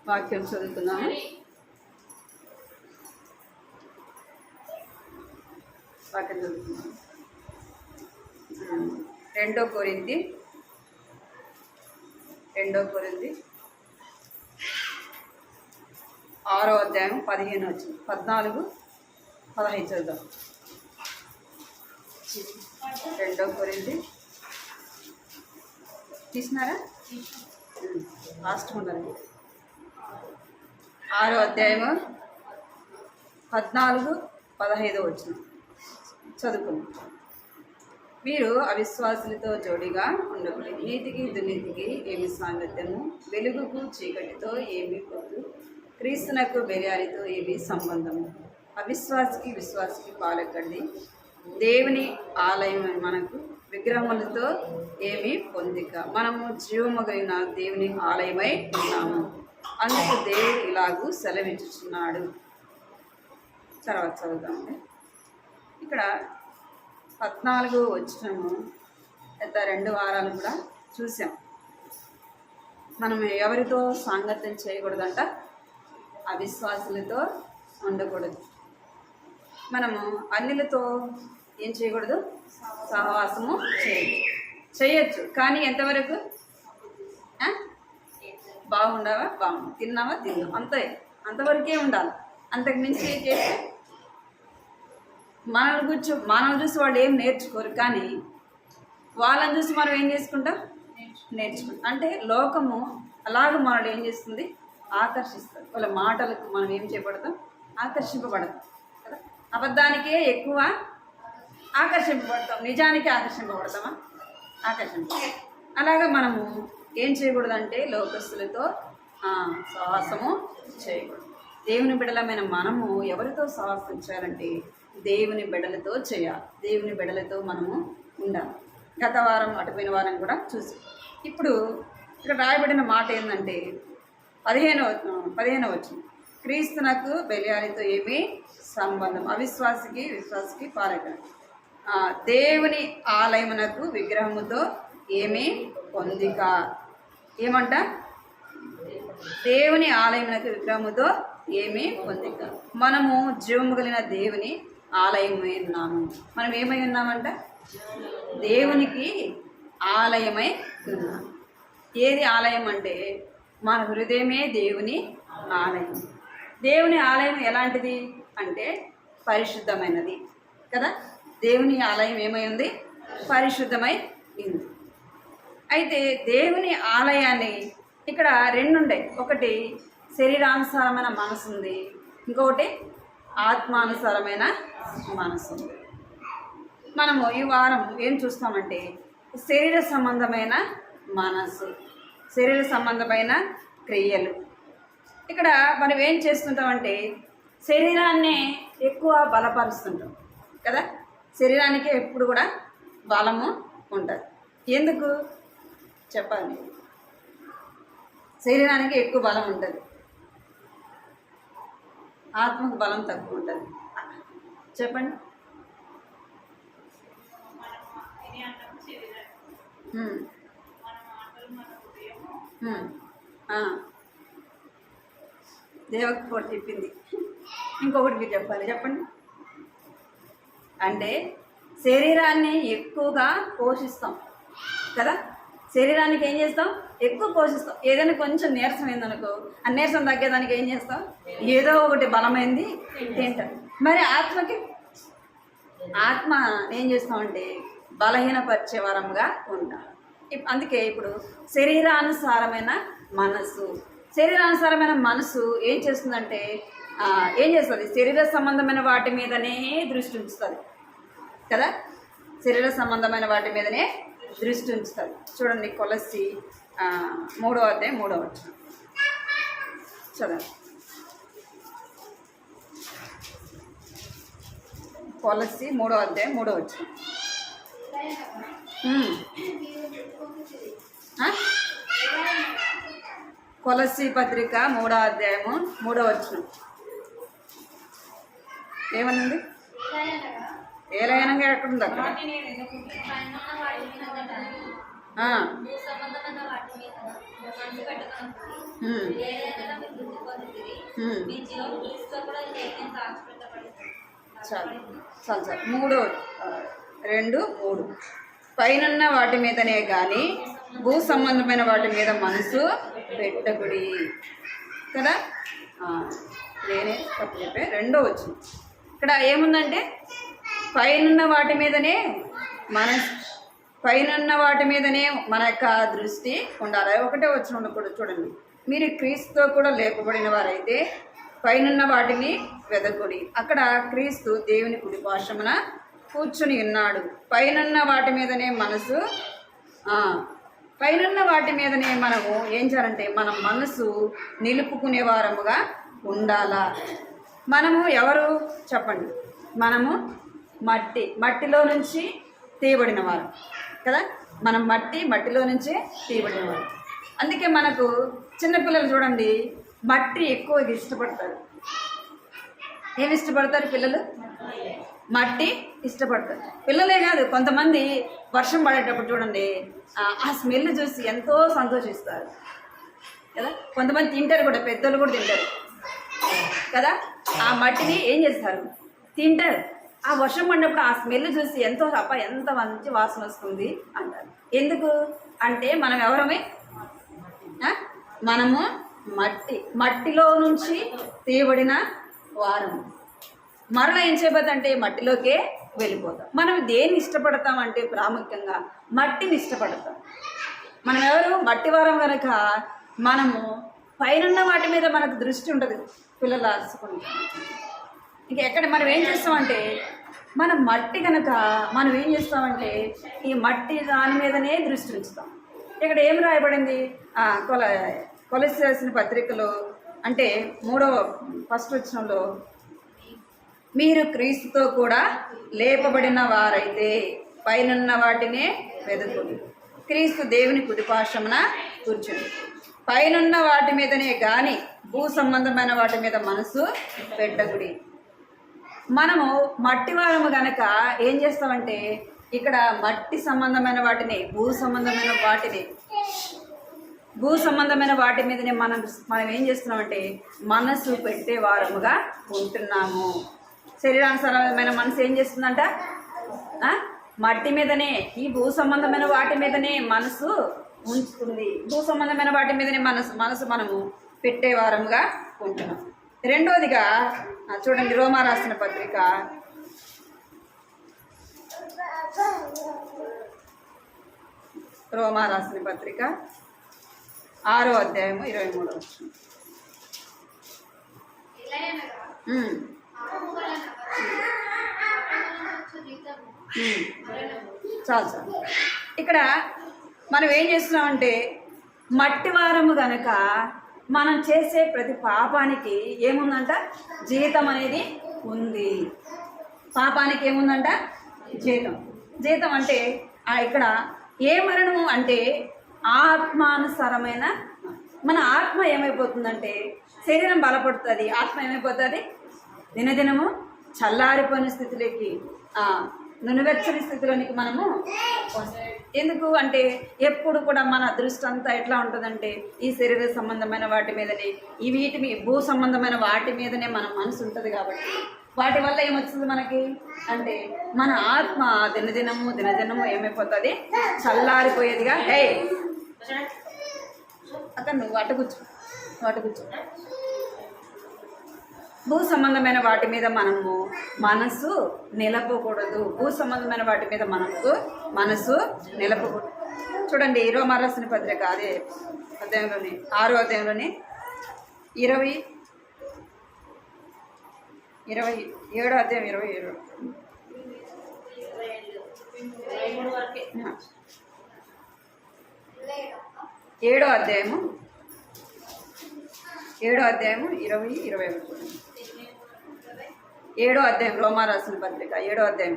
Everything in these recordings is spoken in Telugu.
వాక్యం చదువుతున్నాము. వాక్యం చదువుతున్నాము. 2 కొరింథీ 6వ అధ్యాయం 15 వచ్చింది. 14, 15 చదువుదాం. 2 కొరింథీ తీసినారా? లాస్ట్ ఉండాలి. 6వ అధ్యాయము 14, 15 వచ్చింది. చదువుకుందాం. మీరు అవిశ్వాసులతో జోడిగా ఉండకూడదు. నీతికి దుర్నీతికి ఏమి సాంగత్యము, వెలుగుకు చీకటితో ఏమి పొత్తు, క్రీస్తునకు బెలియాలితో ఏమి సంబంధము. అవిశ్వాసికి విశ్వాసికి పాలకండి. దేవుని ఆలయం మనకు విగ్రహములతో ఏమి పొందిక. మనము జీవము కలిగిన దేవుని ఆలయమై ఉన్నాము. అందుకు దేవుడు ఇలాగూ సెలవిచ్చుచున్నాడు. తర్వాత చదువుతామండి. ఇక్కడ 14 వచ్చినాము. గత 2 వారాలు కూడా చూసాం. మనం ఎవరితో సాంగత్యం చేయకూడదంట? అవిశ్వాసులతో ఉండకూడదు. మనము అన్యులతో ఏం చేయకూడదు? సహవాసము చేయొచ్చు. కానీ ఎంతవరకు? బాగుండవా? బాగుండు. తిన్నావా? తిన్నాం. అంతవరకే ఉండాలి. అంతకు మించి చేస్తే మనల్ని చూసి వాళ్ళు ఏం నేర్చుకోరు. కానీ వాళ్ళని చూసి మనం ఏం చేసుకుంటాం? నేర్చుకుంటాం. అంటే లోకము అలాగ మనల్ని ఏం చేస్తుంది? ఆకర్షిస్తుంది. వాళ్ళ మాటలకు మనం ఏం చేయబడతాం? ఆకర్షింపబడతాం కదా. అబద్ధానికే ఎక్కువ ఆకర్షింపబడతాం, నిజానికి ఆకర్షింపబడతామా? అలాగా మనము ఏం చేయకూడదంటే లోకస్తులతో సహవాసము చేయకూడదు. దేవుని బిడ్డలమైన మనము ఎవరితో సహవాసం చేయాలంటే దేవుని బిడ్డలతో చేయాలి. దేవుని బిడ్డలతో మనము ఉండాలి. గత వారం అటుపోయిన వారం కూడా చూసి ఇప్పుడు ఇక్కడ రాయబడిన మాట ఏంటంటే 15 వచ్చింది. క్రీస్తునకు బెలియాలితో ఏమీ సంబంధం, అవిశ్వాసికి విశ్వాసికి పాలకండి. దేవుని ఆలయమునకు విగ్రహముతో ఏమీ పొందిక. ఏమంట? దేవుని ఆలయమునకు విగ్రహముతో ఏమీ పొందిక. మనము జీవము కలిగిన దేవుని ఆలయమై ఉన్నాము. మనం ఏమై ఉన్నామంట? దేవునికి ఆలయమై ఉన్నాము. ఏది ఆలయం అంటే మన హృదయమే దేవుని ఆలయం. దేవుని ఆలయం ఎలాంటిది అంటే పరిశుద్ధమైనది కదా. దేవుని ఆలయం ఏమై ఉంది? పరిశుద్ధమై ఉంది. అయితే దేవుని ఆలయాన్ని ఇక్కడ 2 ఉన్నాయి. ఒకటి శరీరానుసారమైన మనసు ఉంది, ఇంకొకటి ఆత్మానుసారమైన మనసు ఉంది. మనము ఈ వారం ఏం చూస్తామంటే శరీర సంబంధమైన మనసు, శరీర సంబంధమైన క్రియలు. ఇక్కడ మనం ఏం చేస్తుంటామంటే శరీరాన్ని ఎక్కువ బలపరుస్తుంటాం కదా. శరీరానికి ఎప్పుడు కూడా బలము ఉంటుంది. ఎందుకు చెప్పాలి? శరీరానికి ఎక్కువ బలం ఉంటుంది, ఆత్మకు బలం తక్కువ ఉంటుంది. చెప్పండి. దేవకి పోటీ చెప్పింది. ఇంకొకటి మీరు చెప్పండి. అంటే శరీరాన్ని ఎక్కువగా పోషిస్తాం కదా. శరీరానికి ఏం చేస్తాం? ఎక్కువ పోషిస్తాం. ఏదైనా కొంచెం నీరసం అయిందనుకో, ఆ నీరసం తగ్గేదానికి ఏం చేస్తాం? ఏదో ఒకటి బలమైంది తింటాం. మరి ఆత్మ ఏం చేస్తామంటే బలహీనపరిచే వరంగా ఉంటాం. అందుకే ఇప్పుడు శరీరానుసారమైన మనసు ఏం చేస్తుందంటే ఏం చేస్తుంది? శరీర సంబంధమైన వాటి మీదనే దృష్టి ఉంచుతుంది కదా. శరీర సంబంధమైన వాటి మీదనే దృష్టి ఉంచుతుంది. చూడండి, కొలస్సీ 3వ అధ్యాయం 3వ వచనం చదవండి. కొలస్సీ 3వ అధ్యాయం 3వ వచనం. కొలస్సీ పత్రిక 3వ అధ్యాయము 3వ వచనం ఏమనుంది? ఏలయనగా ఎక్కడుంది? అక్కడ ఆ, భూ సంబంధమైన వాటి మీద మనసు పెట్టుకున్నప్పుడు ఏదైనా మీరు వృద్ధి పొందుతుంది. మీ జీవం క్రీస్తుతో కూడా ఏదైనా దాచిపెట్టబడింది. చాలు చాలు చాలు. 3, 2, 3 పైనున్న వాటి మీదనే కానీ భూ సంబంధమైన వాటి మీద మనసు పెట్టకుడి కదా. నేనే తప్పు చెప్పే. 2వ వచనం ఇక్కడ ఏముందంటే పైనున్న వాటి మీదనే పైనున్న వాటి మీదనే మన యొక్క దృష్టి ఉండాలి. 1వ వచనంలో కూడా చూడండి, మీరు క్రీస్తుతో కూడా లేపబడిన వారైతే పైనున్న వాటిని వెదకుడి. అక్కడ క్రీస్తు దేవుని కుడి పార్శ్వమున కూర్చుని ఉన్నాడు. పైనున్న వాటి మీదనే మనసు పైనున్న వాటి మీదనే మనము ఏం చేయాలంటే మన మనసు నిలుపుకునే వారముగా ఉండాలా. మనము ఎవరు చెప్పండి? మనము మట్టిలో నుంచి తీయబడిన వారు కదా. మనం మట్టిలో నుంచే తీయబడిన వారు. అందుకే మనకు చిన్నపిల్లలు చూడండి, మట్టి ఎక్కువగా ఇష్టపడతారు. ఏమి ఇష్టపడతారు పిల్లలు? మట్టి ఇష్టపడతారు. పిల్లలే కాదు, కొంతమంది వర్షం పడేటప్పుడు చూడండి ఆ స్మెల్ చూసి ఎంతో సంతోషిస్తారు కదా. కొంతమంది తింటారు కూడా, పెద్దలు కూడా తింటారు కదా. ఆ మట్టిని ఏం చేస్తారు? తింటారు. ఆ వర్షం పడినప్పుడు ఆ స్మెల్ చూసి ఎంతో అప్ప ఎంత మంచి వాసన వస్తుంది అంటారు. ఎందుకు అంటే మనం ఎవరమే? మనము మట్టిలో నుంచి తీయబడిన వారము. మరలా ఏం చేయబోతుందంటే మట్టిలోకే వెళ్ళిపోతాం. మనం దేన్ని ఇష్టపడతామంటే ప్రాముఖ్యంగా మట్టిని ఇష్టపడతాం. మనం ఎవరు? మట్టి వారం కనుక మనము పైనున్న వాటి మీద మనకు దృష్టి ఉంటుంది. పిల్లలు అరుచుకుంటాం. ఇంక ఎక్కడ మనం ఏం చేస్తామంటే మన మట్టి కనుక మనం ఏం చేస్తామంటే ఈ మట్టి దాని మీదనే దృష్టి ఉంచుతాం. ఇక్కడ ఏం రాయబడింది? కొలస్సీయుల పత్రికలో అంటే 1వ వచనంలో, మీరు క్రీస్తుతో కూడా లేపబడిన వారైతే పైనున్న వాటినే వెదుకుడి. క్రీస్తు దేవుని కుడి పార్శ్వమున కూర్చుని. పైనున్న వాటి మీదనే కానీ భూ సంబంధమైన వాటి మీద మనసు పెట్టకుడి. మనము మట్టి వారము గనక ఏం చేస్తామంటే ఇక్కడ మట్టి సంబంధమైన వాటిని భూ సంబంధమైన వాటి మీదనే మనం ఏం చేస్తున్నామంటే మనసు పెట్టే వారముగా ఉంటున్నాము. శరీరానుసారమైన మనసు ఏం చేస్తుందంట? మట్టి మీదనే, ఈ భూ సంబంధమైన వాటి మీదనే మనసు ఉంచుతుంది. భూ సంబంధమైన వాటి మీదనే మనసు మనము పెట్టే వారముగా ఉంటున్నాం. 2వదిగా చూడండి, రోమా రాసిన పత్రిక 6వ అధ్యాయము 23వ వచనం. చాలు. ఇక్కడ మనం ఏం చేస్తున్నామంటే మట్టి వారము గనక మనం చేసే ప్రతి పాపానికి ఏముందంట? జీతం అనేది ఉంది. పాపానికి ఏముందంట? జీతం అంటే ఇక్కడ ఏ మరణము అంటే ఆత్మానుసారమైన మన ఆత్మ ఏమైపోతుందంటే శరీరం బలపడుతుంది, ఆత్మ ఏమైపోతుంది? దినదినము చల్లారిపోయిన స్థితిలోకి, నునువెచ్చని స్థితిలోనికి మనము ఎందుకు అంటే ఎప్పుడు కూడా మన దృష్టి అంతా ఎట్లా ఉంటుందంటే ఈ శరీర సంబంధమైన వాటి మీదనే, భూ సంబంధమైన వాటి మీదనే మన మనసు ఉంటుంది. కాబట్టి వాటి వల్ల ఏమొస్తుంది మనకి అంటే మన ఆత్మ దినదినము ఏమైపోతుంది? చల్లారిపోయేదిగా. హే అక్కడ నువ్వు అటు కూర్చో. భూ సంబంధమైన వాటి మీద మనము మనసు నిలపకూడదు. భూ సంబంధమైన వాటి మీద మనసు నిలపకూడదు. చూడండి, రోమా రాసిన పత్రిక అదే అధ్యాయంలోని 6వ అధ్యాయంలోని 27వ అధ్యాయం 27 7వ అధ్యాయము 20-21 చూడండి. 7వ అధ్యాయం రోమా రాసిన పత్రిక 7వ అధ్యాయం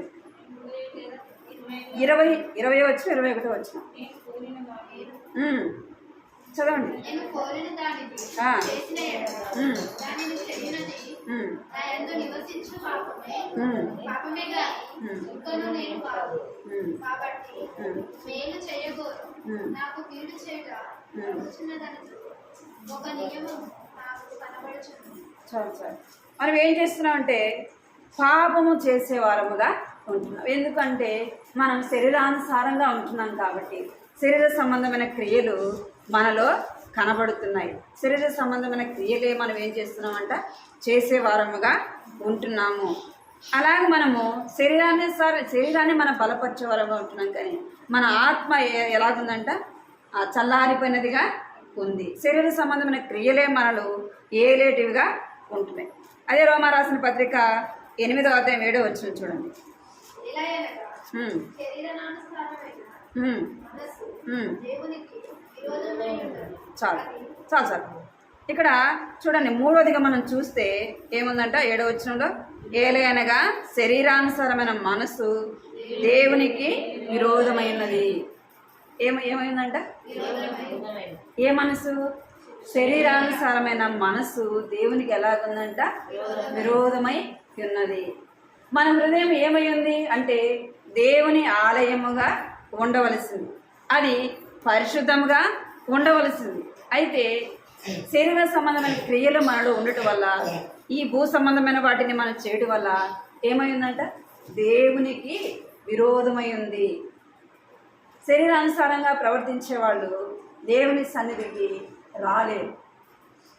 20 వచ్చి 21 వచ్చిన చదవండి. ఉమ్, నా యందు నివసించు పాపమే ఉమ్, పాపమే గాని ఇంకను నేను కాదు. ఉమ్, కాబట్టి ఉమ్, మేలు చేయగోరు ఉమ్. నాకు కీడు చేయగా వచ్చినదనుచు ఒక నియమం నాకు కనబడుచున్నది. చాలు చాలు. మనం ఏం చేస్తున్నాం అంటే పాపము చేసేవారముగా ఉంటున్నాం. ఎందుకంటే మనం శరీరానుసారంగా ఉంటున్నాం కాబట్టి శరీర సంబంధమైన క్రియలు మనలో కనబడుతున్నాయి. శరీర సంబంధమైన క్రియలే మనం ఏం చేస్తున్నామంట చేసేవారముగా ఉంటున్నాము. అలాగే మనము శరీరాన్ని మనం బలపరిచే వారంగా ఉంటున్నాం. కానీ మన ఆత్మ ఎలాగుందంట చల్లారిపోయినదిగా ఉంది. శరీర సంబంధమైన క్రియలే మనలో ఏలేటివిగా ఉంటున్నాయి. అదే రోమా రాసిన పత్రిక 8వ అధ్యాయం 7వ వచనం చూడండి. ఎలాగనగా ఉమ్, శరీరానుసారమైన ఉమ్, మనస్సు ఉమ్. దేవునికి విరోధమై ఉన్నది. చాలు చాలు చాలు. ఇక్కడ చూడండి 3వదిగా మనం చూస్తే ఏముందంట 7వ వచనంలో ఏలయనగా శరీరానుసారమైన మనసు దేవునికి విరోధమైనది. ఏమైందంట? ఏ మనసు? శరీరానుసారమైన మనసు దేవునికి ఎలాగుందంట? విరోధమై ఉన్నది. మన హృదయం ఏమై ఉంది అంటే దేవుని ఆలయముగా ఉండవలసింది, అది పరిశుద్ధముగా ఉండవలసింది. అయితే శరీర సంబంధమైన క్రియలు మనలో ఉండటం వల్ల ఈ భూ సంబంధమైన వాటిని మనం చేయడం వల్ల ఏమైందంట? దేవునికి విరోధమై ఉంది. శరీరానుసారంగా ప్రవర్తించే వాళ్ళు దేవుని సన్నిధికి రాలేరు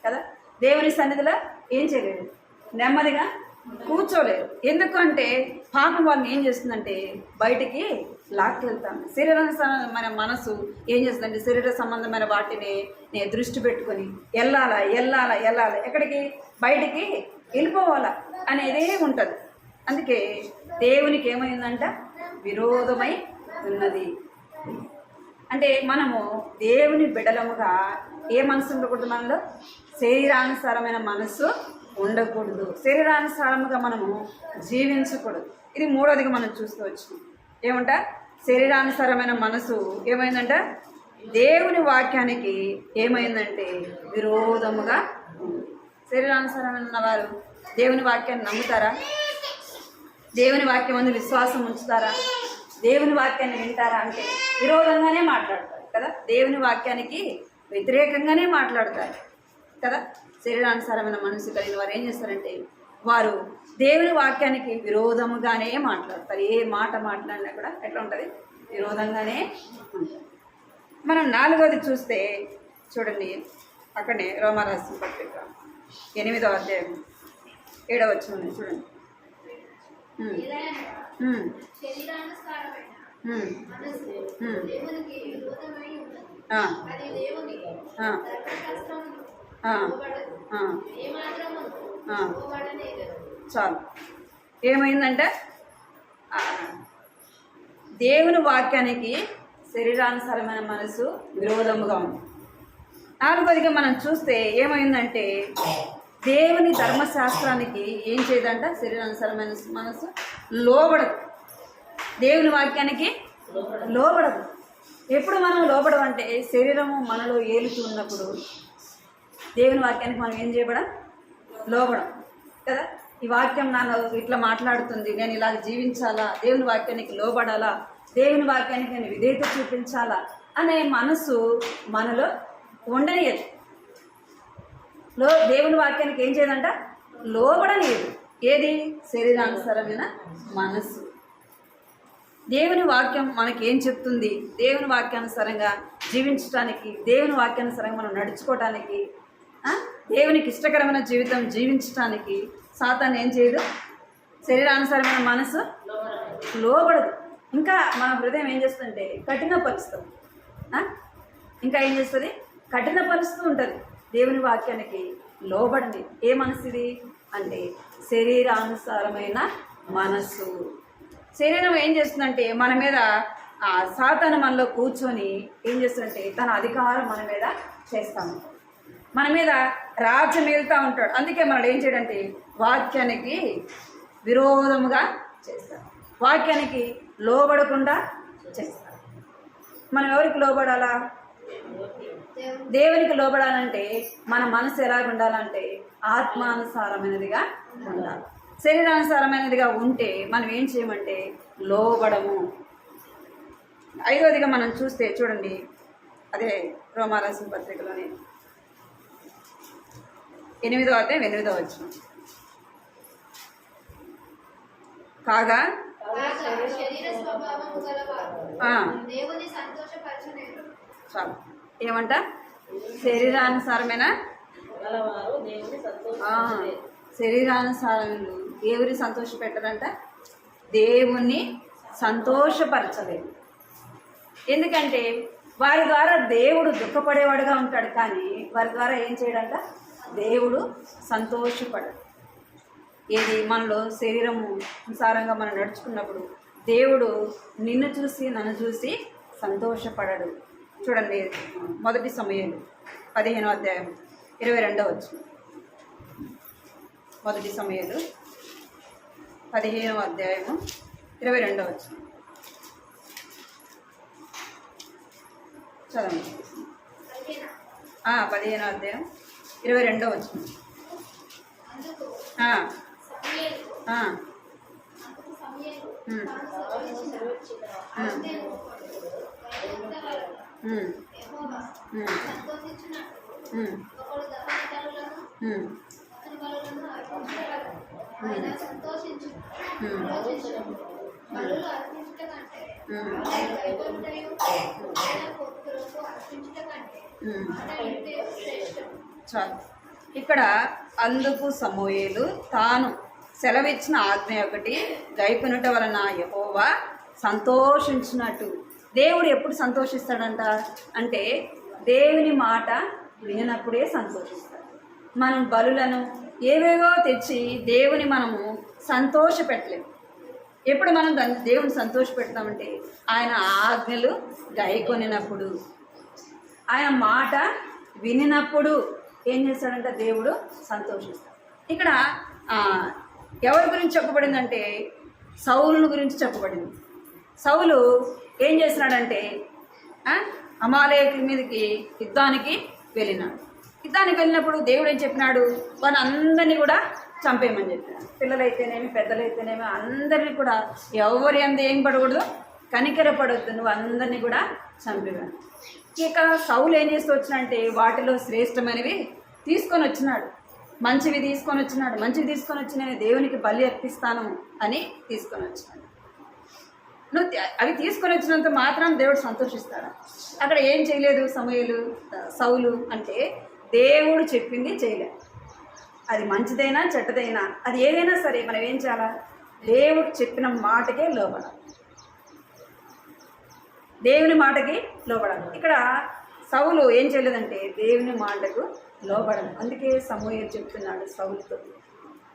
కదా. దేవుని సన్నిధిలో ఏం చేయలేరు, నెమ్మదిగా కూర్చోలేరు. ఎందుకంటే పాపం వాళ్ళని ఏం చేస్తుందంటే బయటికి లాక్కెళ్తాం. శరీరానుసారమైన మనసు ఏం చేస్తుందంటే శరీర సంబంధమైన వాటిని నేను దృష్టి పెట్టుకొని వెళ్ళాలా ఎక్కడికి? బయటికి వెళ్ళిపోవాలా అనేదే ఉంటుంది. అందుకే దేవునికి ఏమైందంట? విరోధమై ఉన్నది. అంటే మనము దేవుని బిడ్డలముగా ఏ మనసు ఉండకూడదు, మనలో శరీరానుసారమైన మనసు ఉండకూడదు. శరీరానుసారముగా మనము జీవించకూడదు. ఇది 3వదిగా మనం చూస్తూ వచ్చినాం. ఏమంట? శరీరానుసారమైన మనసు ఏమైందంట? దేవుని వాక్యానికి ఏమైందంటే విరోధముగా ఉంది. శరీరానుసారమైన వారు దేవుని వాక్యాన్ని నమ్ముతారా? దేవుని వాక్యం ముందు విశ్వాసం ఉంచుతారా? దేవుని వాక్యాన్ని వింటారా? అంటే విరోధంగానే మాట్లాడతారు కదా. దేవుని వాక్యానికి వ్యతిరేకంగానే మాట్లాడతారు కదా. శరీరానుసారమైన మనసు కలిగిన వారు ఏం చేస్తారంటే వారు దేవుని వాక్యానికి విరోధముగానే మాట్లాడతారు. ఏ మాట మాట్లాడినా కూడా ఎట్లా ఉంటుంది? విరోధంగానే ఉంటుంది. మనం 4వది చూస్తే చూడండి, అక్కడనే రోమా రాసిన పత్రిక 8వ అధ్యాయం 7వ వచనం చూడండి. శరీరానుసారమైన మనసు దేవునికి విరోధమై ఉన్నది. అది దేవునికి ధర్మశాస్త్రమును లోబడదు. ఏమాత్రమును లోబడనేరదు. చాలు. ఏమైందంటే దేవుని వాక్యానికి శరీరానుసారమైన మనసు విరోధముగా ఉంది. 4వదిగా మనం చూస్తే ఏమైందంటే దేవుని ధర్మశాస్త్రానికి ఏం చేయదంట? శరీరానుసారమైన మనసు లోబడదు. దేవుని వాక్యానికి లోబడదు. ఎప్పుడు మనం లోబడమంటే శరీరము మనలో ఏలుతూ ఉన్నప్పుడు దేవుని వాక్యానికి మనం ఏం చేయబడం? లోబడం కదా. ఈ వాక్యం నన్ను ఇట్లా మాట్లాడుతుంది, నేను ఇలా జీవించాలా, దేవుని వాక్యానికి లోబడాలా, దేవుని వాక్యానికి నేను విధేయత చూపించాలా అనే మనసు మనలో ఉండనియదు. దేవుని వాక్యానికి ఏం చేయదంట? లోబడలేదు. ఏది? శరీరానుసారమైన మనసు. దేవుని వాక్యం మనకేం చెప్తుంది? దేవుని వాక్యానుసారంగా జీవించడానికి, దేవుని వాక్యానుసారంగా మనం నడుచుకోవటానికి, దేవునికి ఇష్టకరమైన జీవితం జీవించడానికి సాతాను ఏం చేయదు? శరీరానుసారమైన మనసు లోబడదు. ఇంకా మన హృదయం ఏం చేస్తుందంటే కఠినపరుస్తుంది. ఇంకా ఏం చేస్తుంది? కఠినపరుస్తూ ఉంటుంది. దేవుని వాక్యానికి లోబడింది ఏ మనసు ఇది అంటే శరీరానుసారమైన మనసు. శరీరం ఏం చేస్తుందంటే మన మీద సాతాను మనలో కూర్చొని ఏం చేస్తుందంటే తన అధికారం మన మీద చేస్తాము, మన మీద రాజ్యం వెళ్తూ ఉంటాడు. అందుకే మనం ఏం చేయడంటే వాక్యానికి విరోధముగా చేస్తాం, వాక్యానికి లోబడకుండా చేస్తాం. మనం ఎవరికి లోబడాలా? దేవునికి లోబడాలంటే మన మనసు ఎలాగ ఉండాలంటే ఆత్మానుసారమైనదిగా ఉండాలి. శరీరానుసారమైనదిగా ఉంటే మనం ఏం చేయమంటే లోబడము. ఐదవదిగా మనం చూస్తే చూడండి, అదే రోమారాసిన పత్రికలోని 8వ అధ్యాయం 8వ వచనం. కాగా శరీర స్వభావము గలవారు దేవుని సంతోషపరచలేరు. చాలు. ఏమంట? శరీరానుసారమైన శరీరానుసారములు దేవుని సంతోష పెట్టరంట, దేవుణ్ణి సంతోషపరచలేదు. ఎందుకంటే వారి ద్వారా దేవుడు దుఃఖపడేవాడుగా ఉంటాడు, కానీ వారి ద్వారా ఏం చేయడంట? దేవుడు సంతోషపడడు. ఏది మనలో శరీరము అనుసారంగా మనం నడుచుకున్నప్పుడు దేవుడు నిన్ను చూసి నన్ను చూసి సంతోషపడడు. చూడండి, 1 సమూయేలు 15వ అధ్యాయం 22వ వచనం. 1 సమూయేలు 15వ అధ్యాయము 22వ వచనం చదవండి. 15వ అధ్యాయం 22వ వచనం. చాలు. ఇక్కడ అందుకు సమూయేలు తాను సెలవిచ్చిన ఆజ్ఞ ఒకటి గైకొనుట వలన యెహోవా సంతోషించినట్టు. దేవుడు ఎప్పుడు సంతోషిస్తాడంట అంటే దేవుని మాట వినినప్పుడే సంతోషిస్తాడు. మనం బలులను ఏవేవో తెచ్చి దేవుని మనము సంతోష పెట్టలేము. ఎప్పుడు మనం దేవుని సంతోష పెడతామంటే ఆయన ఆజ్ఞలు గైకొనినప్పుడు, ఆయన మాట వినినప్పుడు ఏం చేస్తాడంటే దేవుడు సంతోషిస్తాడు. ఇక్కడ ఎవరి గురించి చెప్పబడిందంటే సౌలుని గురించి చెప్పబడింది. సౌలు ఏం చేస్తున్నాడంటే అమాలేకుల మీదకి యుద్ధానికి వెళ్ళినాడు. యుద్ధానికి వెళ్ళినప్పుడు దేవుడు ఏం చెప్పినాడు? వాళ్ళందరినీ కూడా చంపేయమని చెప్పినాడు. పిల్లలైతేనేమి పెద్దలైతేనేమి అందరినీ కూడా ఎవరి అంత ఏం పడకూడదు, కనికరపడొద్దు, నువ్వు అందరినీ కూడా చంపేవాడు. ఇక సౌలు ఏం చేస్తూ వచ్చినంటే వాటిలో శ్రేష్టమైనవి తీసుకొని వచ్చినాడు, మంచివి తీసుకొని వచ్చి నేను దేవునికి బలి అర్పిస్తాను అని తీసుకొని వచ్చినాడు. నువ్వు అవి తీసుకొని వచ్చినంత మాత్రం దేవుడు సంతోషిస్తాడా? అక్కడ ఏం చేయలేదు సౌలు అంటే దేవుడు చెప్పింది చేయలేదు. అది మంచిదైనా చెడ్డదైనా అది ఏదైనా సరే మనం ఏం చేయాలా? దేవుడు చెప్పిన మాటకే లోబడాలి, దేవుని మాటకి లోబడాలి. ఇక్కడ సౌలు ఏం చేయలేదంటే దేవుని మాటకు లోబడను. అందుకే సమూయేలు చెప్తున్నాడు సౌలుతో,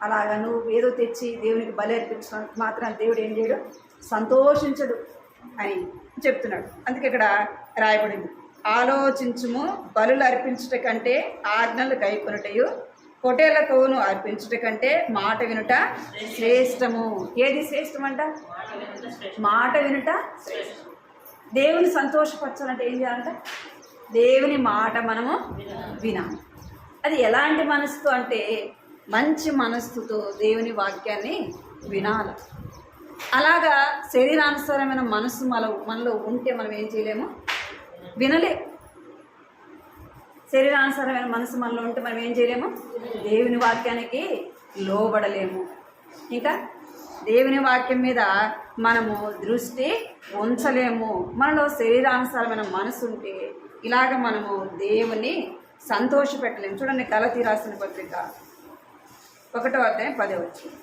అలాగా నువ్వు ఏదో తెచ్చి దేవునికి బలి అర్పించడానికి మాత్రం దేవుడు ఏం చేయడు, సంతోషించడు అని చెప్తున్నాడు. అందుకే ఇక్కడ రాయబడింది, ఆలోచించుము, బలులు అర్పించుట కంటే ఆజ్ఞలు గైకొనుటయు, పొటేళ్ల కొవ్వును అర్పించుట కంటే మాట వినుట శ్రేష్టము. ఏది శ్రేష్టం అంట? మాట వినుట శ్రేష్టం. దేవుని సంతోషపరచాలంటే ఏం చేయాలంట? దేవుని మాట మనము వినాలి. అది ఎలాంటి మనసుతో అంటే మంచి మనస్సుతో దేవుని వాక్యాన్ని వినాలి. అలాగా శరీరానుసారమైన మనసు మనలో ఉంటే మనం ఏం చేయలేము, వినలేము. శరీరానుసారమైన మనసు మనలో ఉంటే మనం ఏం చేయలేము, దేవుని వాక్యానికి లోబడలేము. ఇంకా దేవుని వాక్యం మీద మనము దృష్టి ఉంచలేము. మనలో శరీరానుసారమైన మనసు ఉంటే ఇలాగ మనము దేవుని సంతోషపెట్టలేము. చూడండి, గలతీ రాసిన పత్రిక 1వ అధ్యాయం 10వ వచనం.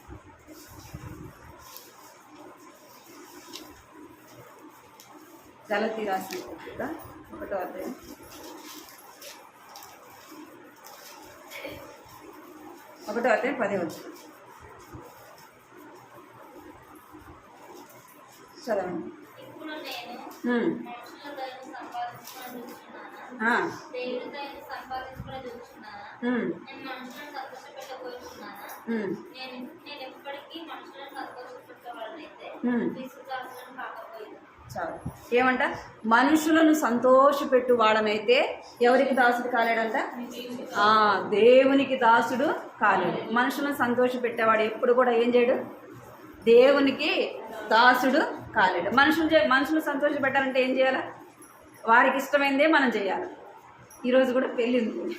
గలతీ రాసిన పత్రిక 1వ అధ్యాయం 10వ వచనం చదవండి. ఇప్పుడు నేను మనుషుల దయను సంపాదించుకొని చూస్తున్నానా? దేవుడి దయను సంపాదించుకొని చూస్తున్నానా? నేను మనుషులను సంతోషపెట్టబోతున్నానా? నేను ఎప్పటికీ మనుషులను సంతోషపెట్టవాలనైతే విశ్వాసులను కాకపోయింది. చాలు. ఏమంట? మనుషులను సంతోషపెట్టు వాడనైతే ఎవరికి దాసుడు కాలేడంట? దేవునికి దాసుడు కాలేడు. మనుషులను సంతోషపెట్టేవాడు ఎప్పుడు కూడా ఏం చేయడు? దేవునికి దాసుడు కాలేడు. మనుషులు సంతోష పెట్టాలంటే ఏం చేయాలి? వారికి ఇష్టమైందే మనం చేయాలి. ఈరోజు కూడా పెళ్ళి ఉంది.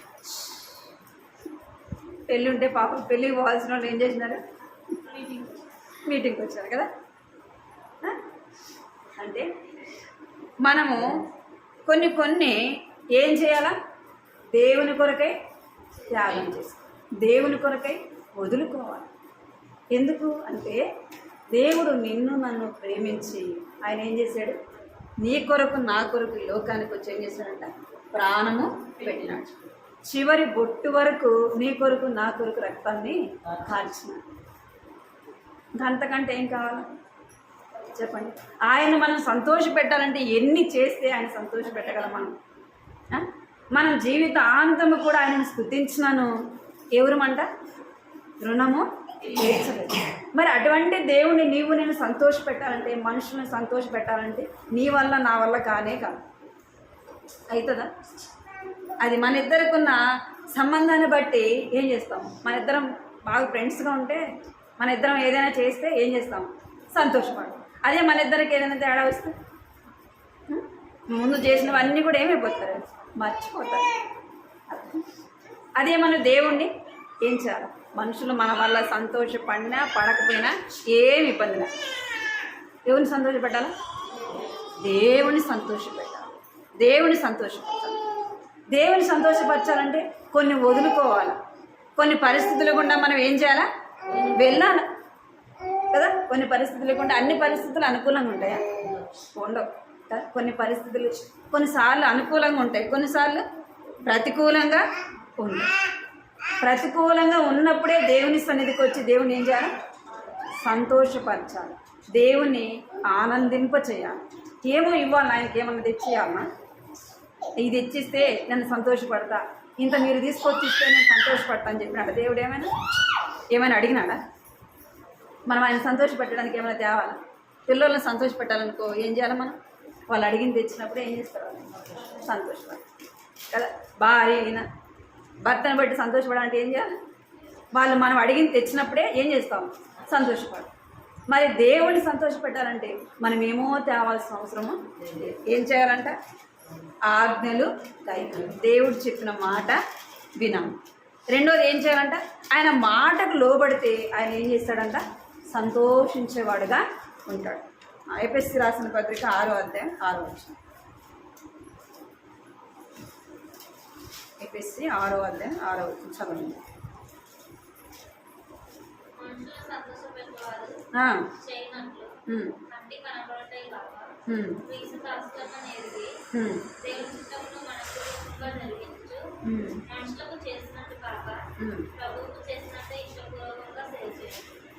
పెళ్ళి ఉంటే పాపం పెళ్ళికి పోవాల్సిన వాళ్ళు ఏం చేసినారు? మీటింగ్కి వచ్చారు కదా. అంటే మనము కొన్ని ఏం చేయాలా? దేవుని కొరకై త్యాగం చేస్తాం, దేవుని కొరకై వదులుకోవాలి. ఎందుకు అంటే దేవుడు నిన్ను నన్ను ప్రేమించి ఆయన ఏం చేశాడు? నీ కొరకు నా కొరకు లోకానికి వచ్చి ఏం చేశాడంట? ప్రాణము పెట్టినాడు. చివరి బొట్టు వరకు నీ కొరకు నా కొరకు రక్తాన్ని కార్చినాడు. అంతకంటే ఏం కావాలి చెప్పండి? ఆయన మనం సంతోష పెట్టాలంటే ఎన్ని చేస్తే ఆయన సంతోష పెట్టగలం? మనం జీవితాంతము కూడా ఆయనను స్తుతించినాను ఎవరమంట? రుణము తీర్చలేదు. మరి అటువంటి దేవుని నేను సంతోష పెట్టాలంటే, మనుషులను సంతోష పెట్టాలంటే నీ వల్ల నా వల్ల కానే కాదు. అవుతుందా? అది మన ఇద్దరికున్న సంబంధాన్ని బట్టి ఏం చేస్తాం? మన ఇద్దరం బాగా ఫ్రెండ్స్గా ఉంటే మన ఇద్దరం ఏదైనా చేస్తే ఏం చేస్తాం? సంతోషపడతాం. అదే మన ఇద్దరికి ఏదైనా తేడా వస్తే ముందు చేసినవన్నీ కూడా ఏమైపోతారు? మర్చిపోతారు. అదే మన దేవుణ్ణి ఏం చేయాలి? మనుషులు మన వల్ల సంతోషపడినా పడకపోయినా ఏమి ఇబ్బంది లేదు. దేవుని సంతోషపెట్టాలా? దేవుని సంతోషపెట్టాలి. దేవుని సంతోషపరచాలి. దేవుని సంతోషపరచాలంటే కొన్ని వదులుకోవాలి. కొన్ని పరిస్థితులు గుండా మనం ఏం చేయాలా? వెళ్ళాలి కదా. కొన్ని పరిస్థితులు గుండా అన్ని పరిస్థితులు అనుకూలంగా ఉంటాయా? ఉండవు కదా. కొన్ని పరిస్థితులు కొన్నిసార్లు అనుకూలంగా ఉంటాయి, కొన్నిసార్లు ప్రతికూలంగా ఉంటాయి. ప్రతికూలంగా ఉన్నప్పుడే దేవుని సన్నిధికి వచ్చి దేవుని ఏం చేయాలి? సంతోషపరచాలి, దేవుని ఆనందింప చేయాలి. ఏమో ఇవ్వాలి, ఆయనకి ఏమన్నా తెచ్చియాలన్నా, ఇది ఇచ్చిస్తే నేను సంతోషపడతా, ఇంత మీరు తీసుకొచ్చి ఇస్తే నేను సంతోషపడతా అని చెప్పినాడు దేవుడు. ఏమైనా అడిగినాడా? మనం ఆయన సంతోషపెట్టడానికి ఏమైనా తేవాలా? పిల్లల్ని సంతోషపెట్టాలనుకో ఏం చేయాలి? మనం వాళ్ళు అడిగింది తెచ్చినప్పుడు ఏం చేస్తారు? సంతోషపడాలి కదా. భార్య అయినా భర్తను బట్టి సంతోషపడాలంటే ఏం చేయాలి? వాళ్ళు మనం అడిగింది తెచ్చినప్పుడే ఏం చేస్తాం? సంతోషపడాలి. మరి దేవుడిని సంతోషపెట్టాలంటే మనం ఏమో తేవాల్సిన అవసరము. ఏం చేయాలంట? ఆజ్ఞలు గైకొనాలి, దేవుడు చెప్పిన మాట వినాలి. రెండోది ఏం చేయాలంట? ఆయన మాటకు లోబడితే ఆయన ఏం చేస్తాడంట? సంతోషించేవాడుగా ఉంటాడు. ఎఫెసీ రాసిన పత్రిక 6వ అధ్యాయం 6వ వచనం. ఎఫెసీ 6వ అధ్యాయం 6వ వచనం చదవండి.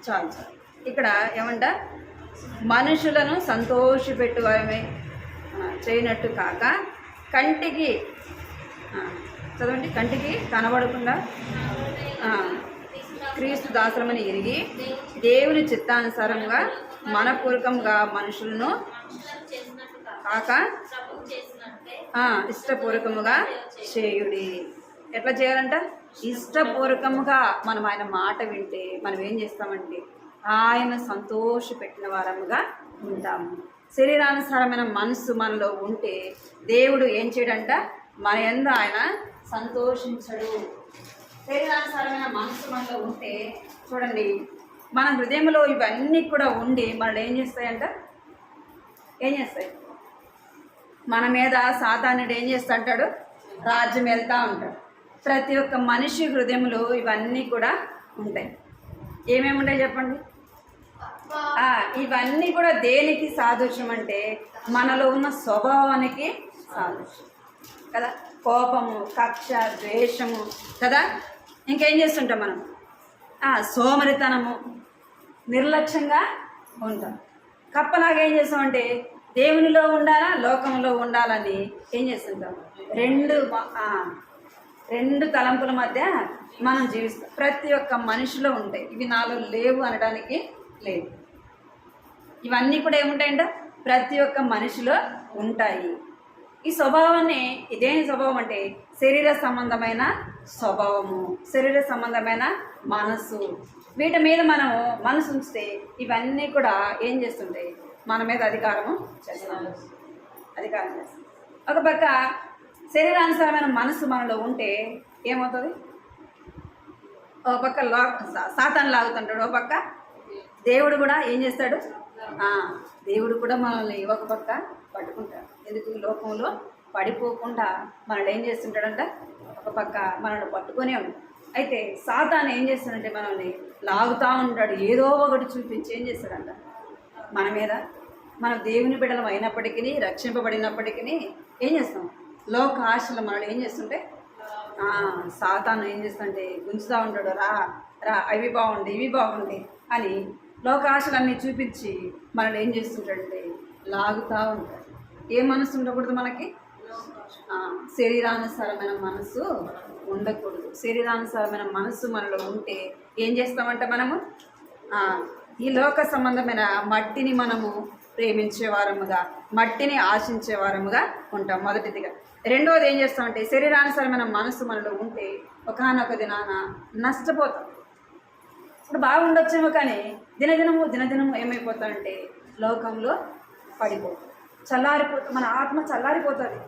చాలు చాలు. ఇక్కడ ఏమంట? మనుషులను సంతోషపెట్టువామే చేయనట్టు కాక కంటికి చదవండి, కంటికి కనబడకుండా క్రీస్తు దాసులమని ఎరిగి దేవుని చిత్తానుసారంగా మనపూర్వకంగా మనుషులను కాక ఇష్టపూర్వకముగా చేయుడి. ఎట్లా చేయాలంట? ఇష్టపూర్వకముగా మనం ఆయన మాట వింటే మనం ఏం చేస్తామంటే ఆయన సంతోష పెట్టిన వారముగా ఉంటాము. శరీరానుసారమైన మనసు మనలో ఉంటే దేవుడు ఏం చేయడంట? మన యందు ఆయన సంతోషించడు. శరీరానుసారమైన మనసు మనలో ఉంటే చూడండి, మన హృదయంలో ఇవన్నీ కూడా ఉండి మనల్ని ఏం చేస్తాయంట? ఏం చేస్తాయి? మన మీద సాతానుడు ఏం చేస్తా అంటాడు? రాజ్యం వెళ్తూ ఉంటాడు. ప్రతి ఒక్క మనిషి హృదయంలో ఇవన్నీ కూడా ఉంటాయి. ఏమేమి ఉంటాయి చెప్పండి? ఇవన్నీ కూడా దేనికి సాదృశ్యం అంటే మనలో ఉన్న స్వభావానికి సాదృశ్యం కదా. కోపము, కక్ష, ద్వేషము కదా. ఇంకేం చేస్తుంటాం మనం? సోమరితనము, నిర్లక్ష్యంగా ఉంటాం. కప్పలాగా ఏం చేస్తామంటే దేవునిలో ఉండాలా లోకంలో ఉండాలని ఏం చేస్తుంటాం? రెండు తలంపుల మధ్య మనం జీవిస్తాం. ప్రతి ఒక్క మనిషిలో ఉంటాయి. ఇవి నాలో లేవు అనడానికి లేదు. ఇవన్నీ కూడా ఏముంటాయంట? ప్రతి ఒక్క మనిషిలో ఉంటాయి. ఈ స్వభావాన్ని ఇదేం స్వభావం అంటే శరీర సంబంధమైన స్వభావము, శరీర సంబంధమైన మనస్సు. వీటి మీద మనము మనసు ఉంచితే ఇవన్నీ కూడా ఏం చేస్తుంటాయి, మన మీద అధికారం చేస్తాం. ఒక పక్క శరీరానుసారమైన మనసు మనలో ఉంటే ఏమవుతుంది, ఒక పక్క సాతాను లాగుతుంటాడు, ఒక పక్క దేవుడు కూడా ఏం చేస్తాడు, దేవుడు కూడా మనల్ని ఒక పక్క పట్టుకుంటాడు. ఎందుకు, ఈ లోకంలో పడిపోకుండా మనల్ని ఏం చేస్తుంటాడంట, ఒక పక్క మనల్ని పట్టుకునే ఉంటాడు. అయితే సాతాను ఏం చేస్తాడంటే మనల్ని లాగుతూ ఉంటాడు, ఏదో ఒకటి చూపించి ఏం చేస్తాడంట మన మీద. మనం దేవుని బిడ్డలం అయినప్పటికీ, రక్షింపబడినప్పటికీ ఏం చేస్తాం, లోక ఆశలు మనల్ని ఏం చేస్తుంటే సాతాను ఏం చేస్తుంటే గుంజుతూ ఉంటాడు, రా రా అవి బాగుండి ఇవి బాగుండి అని లోక ఆశలన్నీ చూపించి మనల్ని ఏం చేస్తుంటాడంటే లాగుతూ ఉంటాడు. ఏ మనసు ఉండకూడదు మనకి, శరీరానుసారమైన మనసు ఉండకూడదు. శరీరానుసారమైన మనసు మనలో ఉంటే ఏం చేస్తామంటే మనము ఈ లోక సంబంధమైన మట్టిని మనము ప్రేమించే వారముగా, మట్టిని ఆశించే వారముగా ఉంటాం మొదటిదిగా. రెండవది ఏం చేస్తామంటే శరీరానుసారమైన మనసు మనలో ఉంటే ఒకానొక దినాన నష్టపోతాం. ఇప్పుడు బాగుండొచ్చేమో కానీ దినదినము ఏమైపోతామంటే లోకంలో పడిపోతాం, చల్లారిపోతాం. మన ఆత్మ చల్లారిపోతుంది.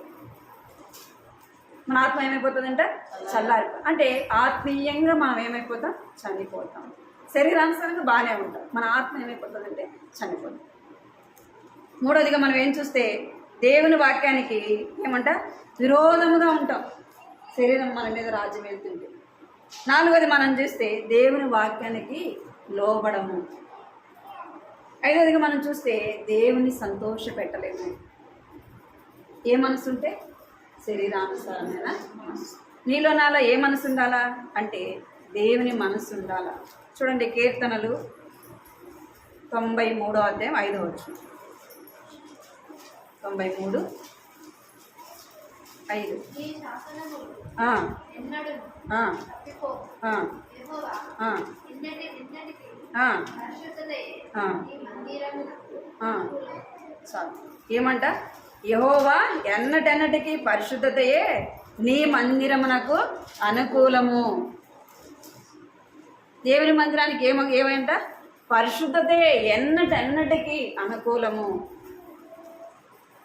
మన ఆత్మ ఏమైపోతుందంటే అంటే ఆత్మీయంగా మనం ఏమైపోతాం, చనిపోతాం. శరీరానుసారంగా బాగానే ఉంటాం, మన ఆత్మ ఏమైపోతుందంటే చనిపోతాం. మూడవదిగా మనం ఏం చూస్తే దేవుని వాక్యానికి ఏమంట విరోధముగా ఉంటాం, శరీరం మన మీద రాజ్యం వెళ్తుంటే. నాలుగవది మనం చూస్తే దేవుని వాక్యానికి లోబడము. ఐదవదిగా మనం చూస్తే దేవుని సంతోష పెట్టలేము. ఏ మనసు ఉంటే శరీరానుసారమైన మనసు. నీలో నాలో ఏ మనసు ఉండాలా అంటే దేవుని మనసు ఉండాలా. చూడండి, కీర్తనలు 93వ అధ్యాయం 5వ వచనం. 93:5. ఏమంట, యెహోవా ఎన్నటెన్నటికి పరిశుద్ధతయే నీ మందిరమునకు అనుకూలము. దేవుని మందిరానికి ఏమంట, పరిశుద్ధతయే ఎన్నటెన్నటికి అనుకూలము.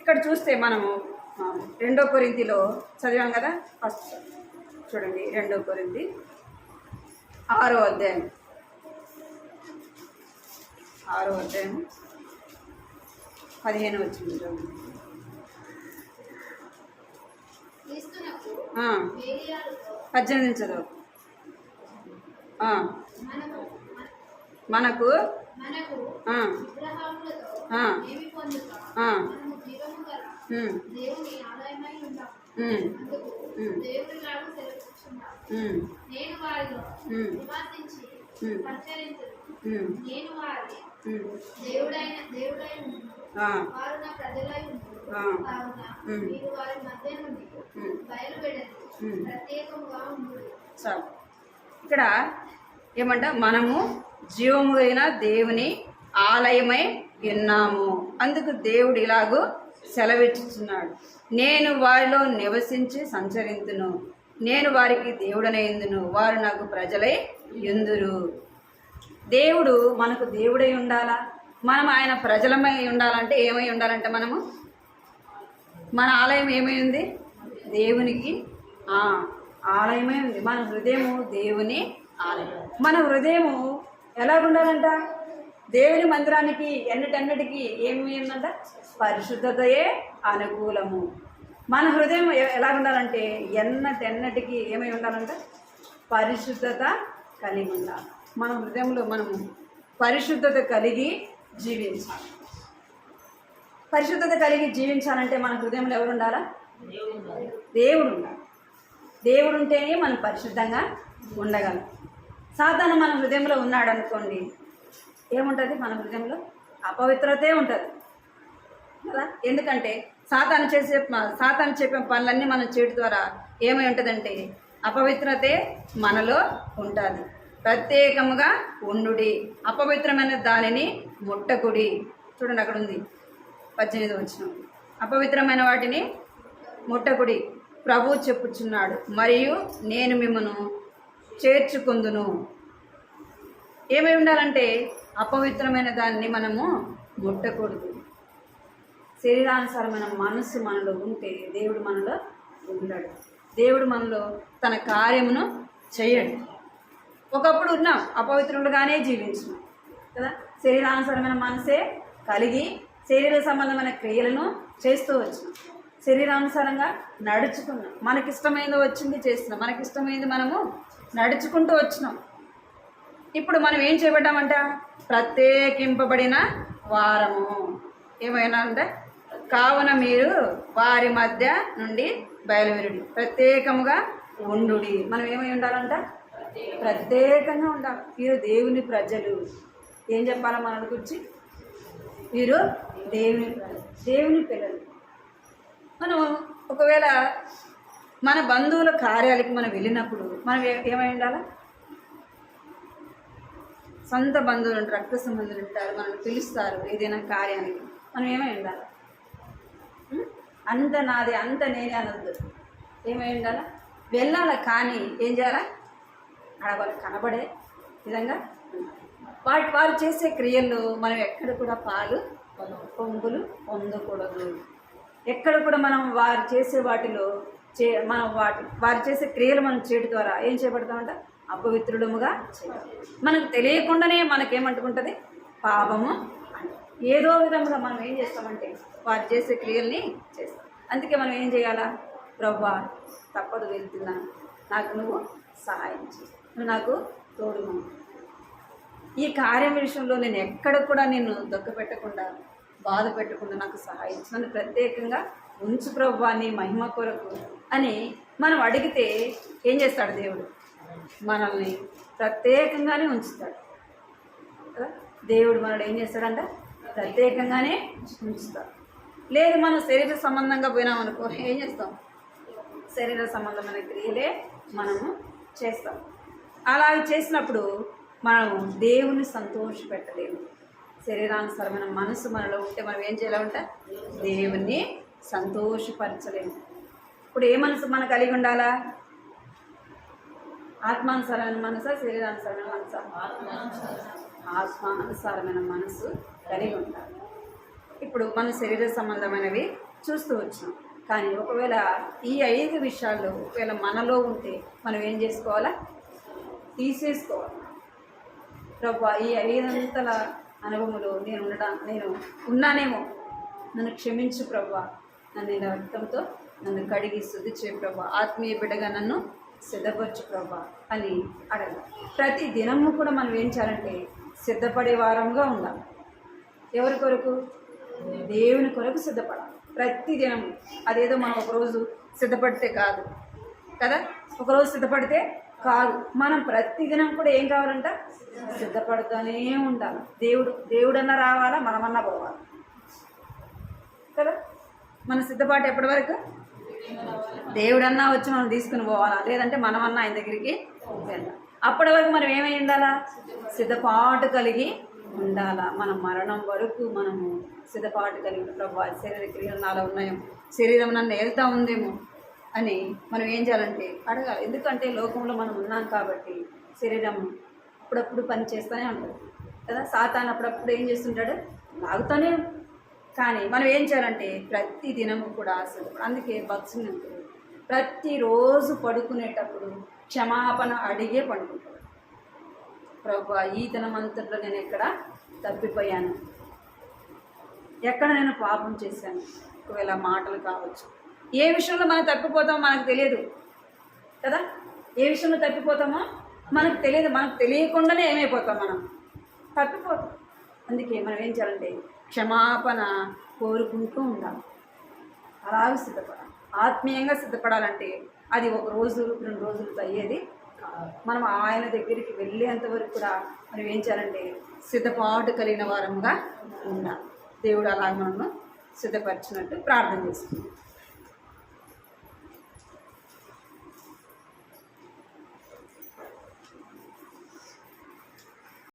ఇక్కడ చూస్తే మనము 2 కొరింథీలో చదివాం కదా, ఫస్ట్ చూడండి 2 కొరింథీ 6వ అధ్యాయం 15 వచ్చింది. 18 చదువు. మనకు ఇక్కడ ఏమంట, మనము జీవము అయిన దేవుని ఆలయమై ఉన్నాము. అందుకు దేవుడు ఇలాగూ సెలవిచ్చుచున్నాడు, నేను వారిలో నివసించి సంచరింతును, నేను వారికి దేవుడనైందును, వారు నాకు ప్రజలై యుందురు. దేవుడు మనకు దేవుడై ఉండాలా, మనం ఆయన ప్రజలమై ఉండాలంటే ఏమై ఉండాలంటే మనము మన ఆలయం ఏమై ఉంది, దేవునికి ఆలయమై ఉంది. మన హృదయము దేవుని ఆలయం. మన హృదయము ఎలా ఉండాలంట, దేవుని మందిరానికి ఎన్నటన్నిటికీ ఏమి ఉందంట, పరిశుద్ధతయే అనుకూలము. మన హృదయం ఎలా ఉండాలంటే ఎన్నటెన్నటికి ఏమై ఉండాలంట, పరిశుద్ధత కలిగి ఉండాలి. మన హృదయంలో మనము పరిశుద్ధత కలిగి జీవించాలి. పరిశుద్ధత కలిగి జీవించాలంటే మన హృదయంలో ఎవరు ఉండాలా, దేవుడు ఉండాలి. దేవుడు ఉంటేనే మనం పరిశుద్ధంగా ఉండగలం. సాతాను మన హృదయంలో ఉన్నాడు అనుకోండి, ఏముంటుంది, మన హృదయంలో అపవిత్రతే ఉంటుంది కదా. ఎందుకంటే సాతాను చెప్పే పనులన్నీ మనం చేయడం ద్వారా ఏమై ఉంటుందంటే అపవిత్రతే మనలో ఉంటుంది. ప్రత్యేకముగా ఉండుడి, అపవిత్రమైన దానిని ముట్టకుడి. చూడండి, అక్కడ ఉంది, 18వ వచనం. అపవిత్రమైన వాటిని ముట్టకుడి, ప్రభువు చెప్పుచున్నాడు, మరియు నేను మిమ్మను చేర్చుకుందును. ఏమై ఉండాలంటే అపవిత్రమైన దాన్ని మనము ముట్టకూడదు. శరీరానుసారమైన మనస్సు మనలో ఉంటే దేవుడు మనలో ఉండడు. దేవుడు మనలో తన కార్యమును చేయడు. ఒకప్పుడు ఉన్నాం, అపవిత్రులుగానే జీవించినాం కదా. శరీరానుసారమైన మనసే కలిగి శరీర సంబంధమైన క్రియలను చేస్తూ వచ్చినాం. శరీరానుసారంగా నడుచుకున్నాం. మనకిష్టమైంది వచ్చింది చేస్తున్నాం. మనకిష్టమైంది మనము నడుచుకుంటూ వచ్చినాం. ఇప్పుడు మనం ఏం చేయబడ్డామంట? ప్రత్యేకింపబడిన వారము. ఏమైనా అంటే కావున మీరు వారి మధ్య నుండి బయలువెరుడి, ప్రత్యేకముగా ఉండుడి. మనం ఏమై ఉండాలంట? ప్రత్యేకంగా ఉండాలి. వీరు దేవుని ప్రజలు. ఏం చెప్పాలా మన గురించి? వీరు దేవుని ప్రజలు, దేవుని పిల్లలు. మనం ఒకవేళ మన బంధువుల కార్యాలకి మనం వెళ్ళినప్పుడు మనం ఏమై ఉండాలా? సొంత బంధువులు ఉంటారు, రక్త సంబంధులు ఉంటారు, మనల్ని పిలుస్తారు ఏదైనా కార్యానికి. మనం ఏమై ఉండాలి? అంత నాది, అంత నేనే అనొద్దు. ఏమై ఉండాలా? వెళ్ళాలా, కానీ ఏం చేయాలా? అక్కడ వాళ్ళకి కనబడే విధంగా వారు చేసే క్రియల్లో మనం ఎక్కడ కూడా పాలు పొంగులు పొందకూడదు. ఎక్కడ కూడా మనం వారు చేసే వాటిలో మనం వారు చేసే క్రియలు మనం చేయడం ద్వారా ఏం చేయబడతామంట? అపవిత్రుడముగా చేయాలి. మనకు తెలియకుండానే మనకేమంటుకుంటుంది? పాపము. ఏదో విధంగా మనం ఏం చేస్తామంటే వారు చేసే క్రియల్ని చేస్తాం. అందుకే మనం ఏం చేయాలా? ప్రభువా, తప్పదు, వెళ్తున్నాను, నాకు నువ్వు సహాయం చేయి, నువ్వు నాకు తోడుగా. ఈ కార్యం విషయంలో నేను ఎక్కడ కూడా నిన్ను పెట్టకుండా బాధ పెట్టకుండా నాకు సహాయం నన్ను ప్రత్యేకంగా ఉంచు ప్రభువా, నీ మహిమ కొరకు అని మనం అడిగితే ఏం చేస్తాడు దేవుడు? మనల్ని ప్రత్యేకంగానే ఉంచుతాడు కదా. దేవుడు మనల్ని ఏం చేస్తాడంట? ప్రత్యేకంగానే ఉంచుతాడు. లేదు మనం శరీర సంబంధంగా పోయినామనుకో, ఏం చేస్తాం? శరీర సంబంధమైన క్రియలే మనము చేస్తాం. అలాగే చేసినప్పుడు మనము దేవుని సంతోషపెట్టలేము. శరీరానుసారమైన మనసు మనలో ఉంటే మనం ఏం చేయాలంటే దేవుణ్ణి సంతోషపరచలేము. ఇప్పుడు ఏ మనసు మనం కలిగి ఉండాలా? ఆత్మానుసారమైన మనసా, శరీరానుసారమైన మనసా? ఆత్మానుసారమైన మనసు కలిగి ఉండాలి. ఇప్పుడు మన శరీర సంబంధమైనవి చూస్తూ వచ్చినాం, కానీ ఒకవేళ ఈ 5 విషయాల్లో ఒకవేళ మనలో ఉంటే మనం ఏం చేసుకోవాలా? తీసేసుకోవాలి. ప్రభువా, ఈ 5 అనుభవంలో నేను ఉన్నానేమో, నన్ను క్షమించు ప్రభువా, నన్ను రక్తంతో నన్ను కడిగి శుద్ధి చేయ ప్రభువా, ఆత్మీయ బిడ్డగా నన్ను సిద్ధపరచు ప్రభువా అని అడగాలి. ప్రతి దినము కూడా మనం ఏం చేయాలంటే సిద్ధపడే వారంగా ఉండాలి. ఎవరి కొరకు? దేవుని కొరకు సిద్ధపడాలి ప్రతి దినము. అదేదో మనం ఒకరోజు సిద్ధపడితే కాదు కదా, ఒకరోజు సిద్ధపడితే కాదు. మనం ప్రతి దినం కూడా ఏం కావాలంట? సిద్ధపడుతూనే ఉండాలి. దేవుడన్నా రావాలా, మనమన్నా పోవాలి కదా. మన సిద్ధపాటు ఎప్పటి వరకు? దేవుడన్నా వచ్చి మనం తీసుకుని పోవాలా, లేదంటే మనమన్నా ఆయన దగ్గరికి వెళ్ళాలి. అప్పటి వరకు మనం ఏమై ఉండాలా? సిద్ధపాటు కలిగి ఉండాలా. మన మరణం వరకు మనము సిద్ధపాటు కలిగి ప్రభు శరీర క్రియలు నాలో ఉన్నాయో, శరీరం నన్ను వెళ్తూ ఉందేమో అని మనం ఏం చేయాలంటే అడగాలి. ఎందుకంటే లోకంలో మనం ఉన్నాం కాబట్టి శరీరం అప్పుడప్పుడు పని చేస్తూనే ఉంటుంది కదా. సాతాను అప్పుడప్పుడు ఏం చేస్తుంటాడు? లాగుతూనే. కానీ మనం ఏం చేయాలంటే ప్రతి దినము కూడా అందుకే భక్తుని ఉంటుంది, ప్రతిరోజు పడుకునేటప్పుడు క్షమాపణ అడిగే పడుకుంటాడు. ప్రభు, ఈ దినమంతట్లో నేను ఎక్కడ తప్పిపోయాను, ఎక్కడ నేను పాపం చేశాను. ఒకవేళ మాటలు కావచ్చు, ఏ విషయంలో మనం తప్పిపోతామో మనకు తెలియదు కదా. ఏ విషయంలో తప్పిపోతామో మనకు తెలియదు. మనకు తెలియకుండానే ఏమైపోతాం? మనం తప్పిపోతాం. అందుకే మనం ఏం చేయాలంటే క్షమాపణ కోరుకుంటూ ఉండాలి. అలాగే సిద్ధపడాలి. ఆత్మీయంగా సిద్ధపడాలంటే అది 1 రోజు 2 రోజులతో అయ్యేది. మనం ఆయన దగ్గరికి వెళ్ళేంత వరకు కూడా మనం ఏం చేయాలంటే సిద్ధపాటు కలిగిన వారముగా ఉండాలి. దేవుడు అలా మనము సిద్ధపరిచినట్టు ప్రార్థన చేసుకుంటాం.